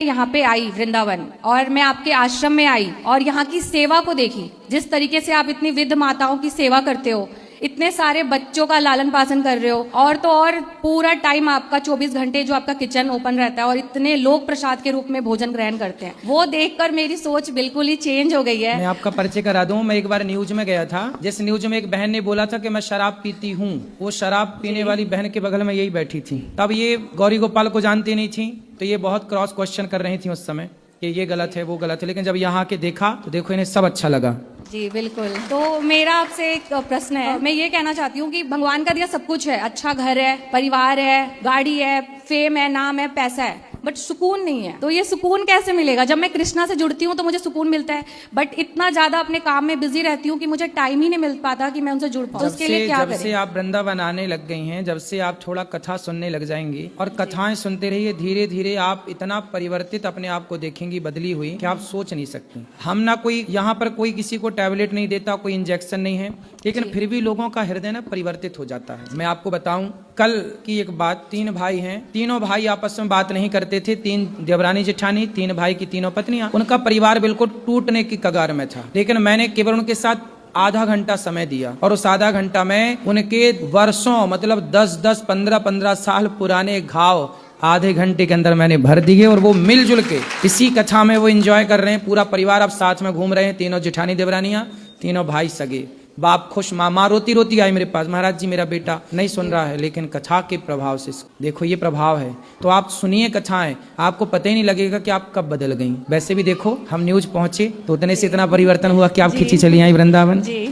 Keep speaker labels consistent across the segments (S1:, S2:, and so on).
S1: यहाँ पे आई वृंदावन और मैं आपके आश्रम में आई और यहाँ की सेवा को देखी। जिस तरीके से आप इतनी विध माताओं की सेवा करते हो, इतने सारे बच्चों का लालन पालन कर रहे हो, और तो और पूरा टाइम आपका 24 घंटे जो आपका किचन ओपन रहता है और इतने लोग प्रसाद के रूप में भोजन ग्रहण करते हैं, वो देखकर मेरी सोच बिल्कुल ही चेंज हो गई है।
S2: मैं आपका परिचय करा दूं। मैं एक बार न्यूज में गया था, जिस न्यूज में एक बहन ने बोला था कि मैं शराब पीती हूँ, वो शराब पीने वाली बहन के बगल में यही बैठी थी। तब ये गौरी गोपाल को जानती नहीं थी, तो ये बहुत क्रॉस क्वेश्चन कर रही थी उस समय कि ये गलत है वो गलत है, लेकिन जब यहाँ के देखा तो देखो इन्हें सब अच्छा लगा।
S1: जी बिल्कुल। तो मेरा आपसे एक प्रश्न है, मैं ये कहना चाहती हूँ कि भगवान का दिया सब कुछ है, अच्छा घर है, परिवार है, गाड़ी है, फेम है, नाम है, पैसा है, बट सुकून नहीं है। तो ये सुकून कैसे मिलेगा? जब मैं कृष्णा से जुड़ती हूँ तो मुझे सुकून मिलता है, बट इतना ज्यादा अपने काम में बिजी रहती हूँ कि मुझे टाइम ही नहीं मिल पाता कि मैं उनसे जुड़ पाऊँ। उसके लिए क्या करें?
S2: जब से आप वृंदावन आने लग गई हैं, जब से आप थोड़ा कथा सुनने लग जाएंगी और कथाएं सुनते रहिए, धीरे धीरे आप इतना परिवर्तित अपने आप को देखेंगी, बदली हुई, कि आप सोच नहीं सकती। हम ना कोई यहाँ पर कोई किसी को टैबलेट नहीं देता, कोई इंजेक्शन नहीं है, लेकिन फिर भी लोगों का हृदय ना परिवर्तित हो जाता है। मैं आपको बताऊं, कल की एक बात, 3 भाई हैं, तीनों भाई आपस में बात नहीं करते थे, 3 देवरानी जेठानी, 3 भाई की 3 पत्नियां, उनका परिवार बिल्कुल टूटने की कगार में था। लेकिन मैंने केवल उनके साथ आधा घंटा समय दिया और उस आधा घंटा में उनके वर्षों, मतलब 10-10, 15-15 साल पुराने घाव आधे घंटे के अंदर मैंने भर दिए, और वो मिलजुल के इसी कथा में वो एंजॉय कर रहे हैं। पूरा परिवार अब साथ में घूम रहे हैं, तीनों जेठानी देवरानियां, तीनों भाई सगे, बाप खुश, माँ रोती रोती आई मेरे पास, महाराज जी मेरा बेटा नहीं सुन रहा है, लेकिन कथा के प्रभाव से देखो ये प्रभाव है। तो आप सुनिए कथाएं, आपको पता ही नहीं लगेगा कि आप कब बदल गई। वैसे भी देखो हम न्यूज पहुंचे तो उतने से इतना परिवर्तन हुआ कि आप खिंची चली आई वृंदावन।
S1: जी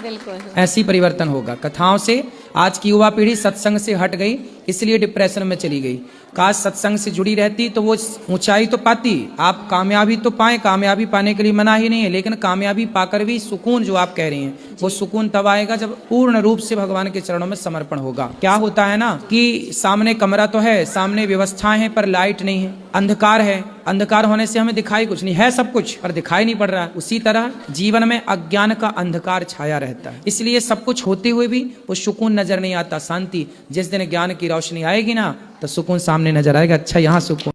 S1: बिल्कुल,
S2: ऐसी परिवर्तन होगा कथाओं से। आज की युवा पीढ़ी सत्संग से हट गई, इसलिए डिप्रेशन में चली गई। काश सत्संग से जुड़ी रहती तो वो ऊंचाई तो पाती। आप कामयाबी तो पाए, कामयाबी पाने के लिए मना ही नहीं है, लेकिन कामयाबी पाकर भी सुकून जो आप कह रही हैं, वो सुकून तब आएगा जब पूर्ण रूप से भगवान के चरणों में समर्पण होगा। क्या होता है ना कि सामने कमरा तो है, सामने व्यवस्थाएं हैं, पर लाइट नहीं है, अंधकार है। अंधकार होने से हमें दिखाई कुछ नहीं है, सब कुछ पर दिखाई नहीं पड़ रहा है। उसी तरह जीवन में अज्ञान का अंधकार छाया रहता है, इसलिए सब कुछ होते हुए भी वो सुकून नजर नहीं आता, शांति। जिस दिन ज्ञान की रोशनी आएगी ना तो सुकून सामने नजर आएगा। अच्छा यहाँ सुकून